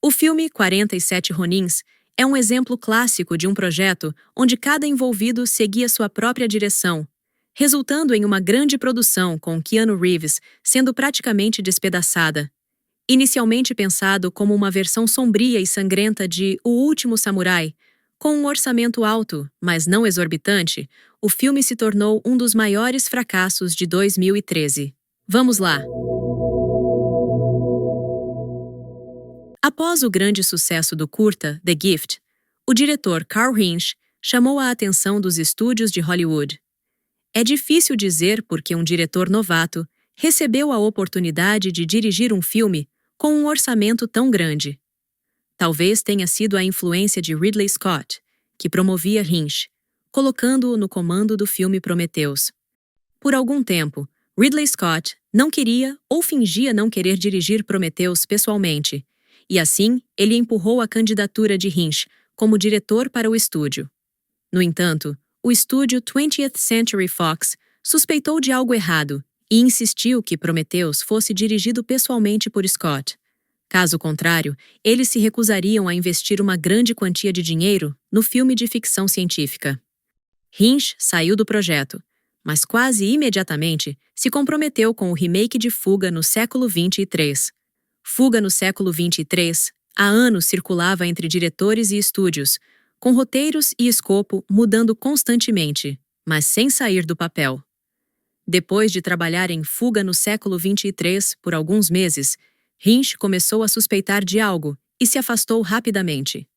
O filme 47 Ronins é um exemplo clássico de um projeto onde cada envolvido seguia sua própria direção, resultando em uma grande produção com Keanu Reeves sendo praticamente despedaçada. Inicialmente pensado como uma versão sombria e sangrenta de O Último Samurai, com um orçamento alto, mas não exorbitante, o filme se tornou um dos maiores fracassos de 2013. Vamos lá! Após o grande sucesso do curta The Gift, o diretor Karl Hinsch chamou a atenção dos estúdios de Hollywood. É difícil dizer por que um diretor novato recebeu a oportunidade de dirigir um filme com um orçamento tão grande. Talvez tenha sido a influência de Ridley Scott, que promovia Hinsch, colocando-o no comando do filme Prometheus. Por algum tempo, Ridley Scott não queria ou fingia não querer dirigir Prometheus pessoalmente, e assim ele empurrou a candidatura de Hinsch como diretor para o estúdio. No entanto, o estúdio 20th Century Fox suspeitou de algo errado e insistiu que Prometheus fosse dirigido pessoalmente por Scott. Caso contrário, eles se recusariam a investir uma grande quantia de dinheiro no filme de ficção científica. Hinsch saiu do projeto, mas quase imediatamente se comprometeu com o remake de Fuga no século 23. Fuga no século 23, há anos circulava entre diretores e estúdios, com roteiros e escopo mudando constantemente, mas sem sair do papel. Depois de trabalhar em Fuga no século 23 por alguns meses, Hinsch começou a suspeitar de algo e se afastou rapidamente.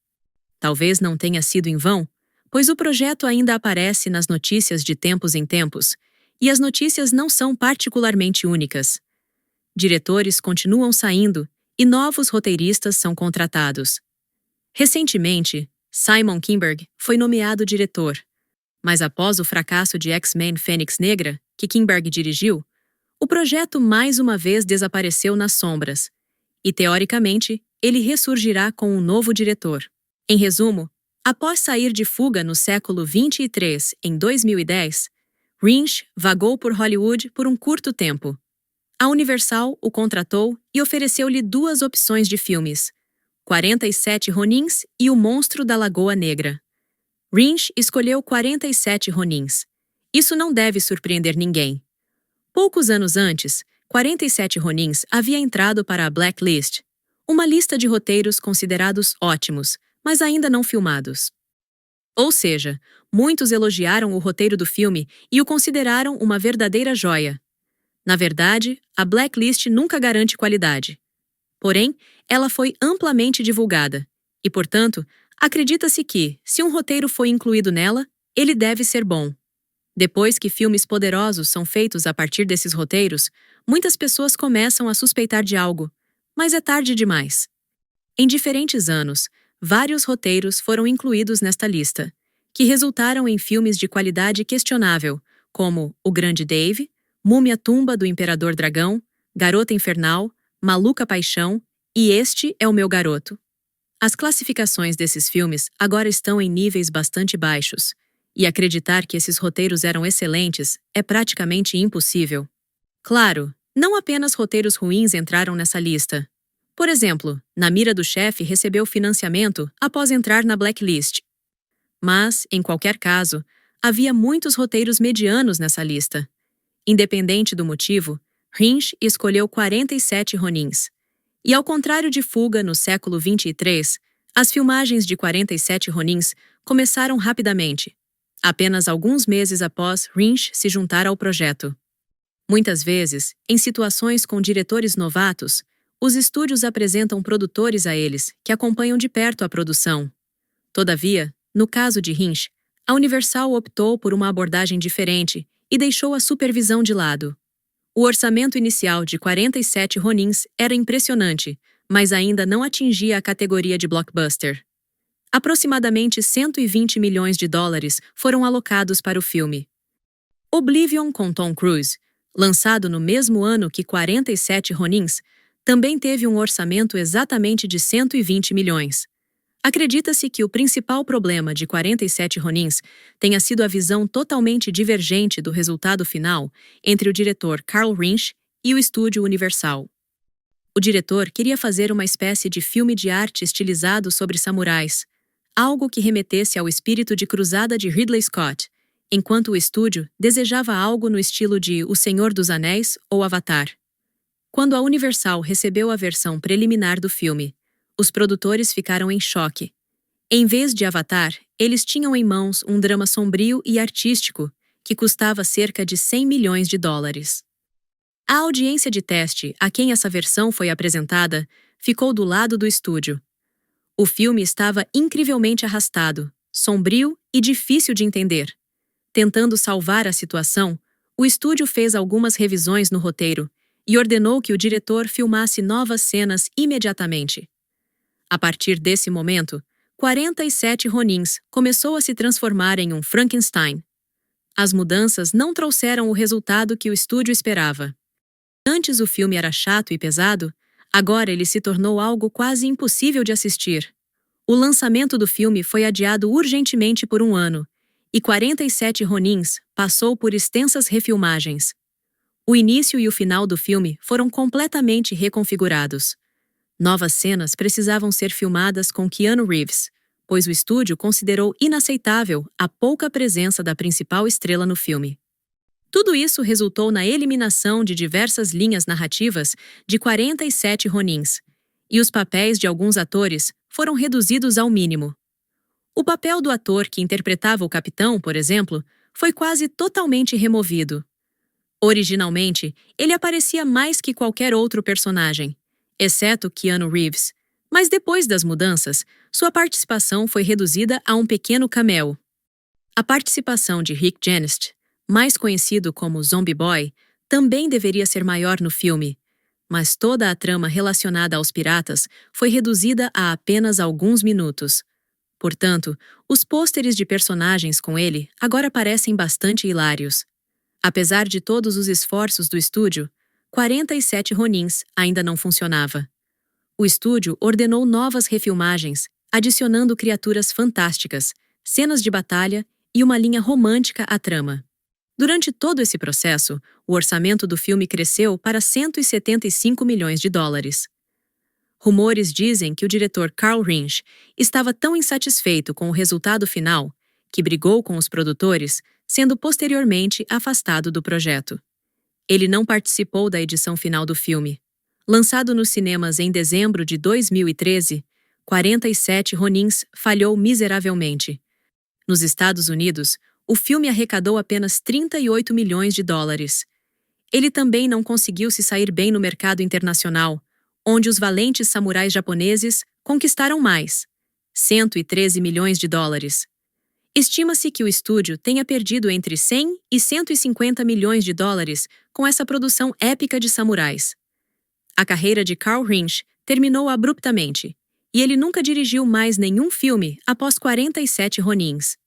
Talvez não tenha sido em vão, pois o projeto ainda aparece nas notícias de tempos em tempos, e as notícias não são particularmente únicas. Diretores continuam saindo e novos roteiristas são contratados. Recentemente, Simon Kinberg foi nomeado diretor, mas após o fracasso de X-Men Fênix Negra, que Kinberg dirigiu, o projeto mais uma vez desapareceu nas sombras, e teoricamente ele ressurgirá com um novo diretor. Em resumo, após sair de Fuga no século 23 em 2010, Hinsch vagou por Hollywood por um curto tempo. A Universal o contratou e ofereceu-lhe duas opções de filmes: 47 Ronins e O Monstro da Lagoa Negra. Hinsch escolheu 47 Ronins. Isso não deve surpreender ninguém. Poucos anos antes, 47 Ronins havia entrado para a Blacklist, uma lista de roteiros considerados ótimos, mas ainda não filmados. Ou seja, muitos elogiaram o roteiro do filme e o consideraram uma verdadeira joia. Na verdade, a Blacklist nunca garante qualidade. Porém, ela foi amplamente divulgada, e, portanto, acredita-se que, se um roteiro foi incluído nela, ele deve ser bom. Depois que filmes poderosos são feitos a partir desses roteiros, muitas pessoas começam a suspeitar de algo, mas é tarde demais. Em diferentes anos, vários roteiros foram incluídos nesta lista, que resultaram em filmes de qualidade questionável, como O Grande Dave, Múmia Tumba do Imperador Dragão, Garota Infernal, Maluca Paixão e Este é o Meu Garoto. As classificações desses filmes agora estão em níveis bastante baixos, e acreditar que esses roteiros eram excelentes é praticamente impossível. Claro, não apenas roteiros ruins entraram nessa lista. Por exemplo, Na Mira do Chefe recebeu financiamento após entrar na Blacklist. Mas, em qualquer caso, havia muitos roteiros medianos nessa lista. Independente do motivo, Hinsch escolheu 47 Ronins. E ao contrário de Fuga no século 23, as filmagens de 47 Ronins começaram rapidamente, apenas alguns meses após Hinsch se juntar ao projeto. Muitas vezes, em situações com diretores novatos, os estúdios apresentam produtores a eles que acompanham de perto a produção. Todavia, no caso de Hinsch, a Universal optou por uma abordagem diferente e deixou a supervisão de lado. O orçamento inicial de 47 Ronins era impressionante, mas ainda não atingia a categoria de blockbuster. Aproximadamente 120 milhões de dólares foram alocados para o filme. Oblivion com Tom Cruise, lançado no mesmo ano que 47 Ronins, também teve um orçamento exatamente de 120 milhões. Acredita-se que o principal problema de 47 Ronins tenha sido a visão totalmente divergente do resultado final entre o diretor Karl Hinsch e o estúdio Universal. O diretor queria fazer uma espécie de filme de arte estilizado sobre samurais, algo que remetesse ao espírito de cruzada de Ridley Scott, enquanto o estúdio desejava algo no estilo de O Senhor dos Anéis ou Avatar. Quando a Universal recebeu a versão preliminar do filme, os produtores ficaram em choque. Em vez de Avatar, eles tinham em mãos um drama sombrio e artístico que custava cerca de 100 milhões de dólares. A audiência de teste a quem essa versão foi apresentada ficou do lado do estúdio. O filme estava incrivelmente arrastado, sombrio e difícil de entender. Tentando salvar a situação, o estúdio fez algumas revisões no roteiro e ordenou que o diretor filmasse novas cenas imediatamente. A partir desse momento, 47 Ronins começou a se transformar em um Frankenstein. As mudanças não trouxeram o resultado que o estúdio esperava. Antes o filme era chato e pesado, agora ele se tornou algo quase impossível de assistir. O lançamento do filme foi adiado urgentemente por 1 ano, e 47 Ronins passou por extensas refilmagens. O início e o final do filme foram completamente reconfigurados. Novas cenas precisavam ser filmadas com Keanu Reeves, pois o estúdio considerou inaceitável a pouca presença da principal estrela no filme. Tudo isso resultou na eliminação de diversas linhas narrativas de 47 Ronins, e os papéis de alguns atores foram reduzidos ao mínimo. O papel do ator que interpretava o capitão, por exemplo, foi quase totalmente removido. Originalmente, ele aparecia mais que qualquer outro personagem, exceto Keanu Reeves, mas depois das mudanças, sua participação foi reduzida a um pequeno cameo. A participação de Rick Janest, mais conhecido como Zombie Boy, também deveria ser maior no filme, mas toda a trama relacionada aos piratas foi reduzida a apenas alguns minutos. Portanto, os pôsteres de personagens com ele agora parecem bastante hilários. Apesar de todos os esforços do estúdio, 47 Ronins ainda não funcionava. O estúdio ordenou novas refilmagens, adicionando criaturas fantásticas, cenas de batalha e uma linha romântica à trama. Durante todo esse processo, o orçamento do filme cresceu para 175 milhões de dólares. Rumores dizem que o diretor Karl Rinsch estava tão insatisfeito com o resultado final que brigou com os produtores, sendo posteriormente afastado do projeto. Ele não participou da edição final do filme. Lançado nos cinemas em dezembro de 2013, 47 Ronins falhou miseravelmente. Nos Estados Unidos, o filme arrecadou apenas 38 milhões de dólares. Ele também não conseguiu se sair bem no mercado internacional, onde os valentes samurais japoneses conquistaram mais, 113 milhões de dólares. Estima-se que o estúdio tenha perdido entre 100 e 150 milhões de dólares com essa produção épica de samurais. A carreira de Karl Rinsch terminou abruptamente, e ele nunca dirigiu mais nenhum filme após 47 Ronins.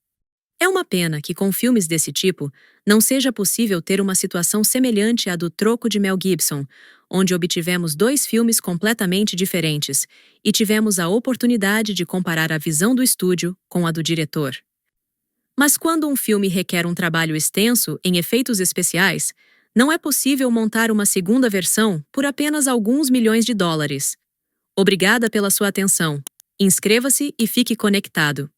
É uma pena que com filmes desse tipo não seja possível ter uma situação semelhante à do Troco de Mel Gibson, onde obtivemos 2 filmes completamente diferentes e tivemos a oportunidade de comparar a visão do estúdio com a do diretor. Mas quando um filme requer um trabalho extenso em efeitos especiais, não é possível montar uma segunda versão por apenas alguns milhões de dólares. Obrigada pela sua atenção. Inscreva-se e fique conectado.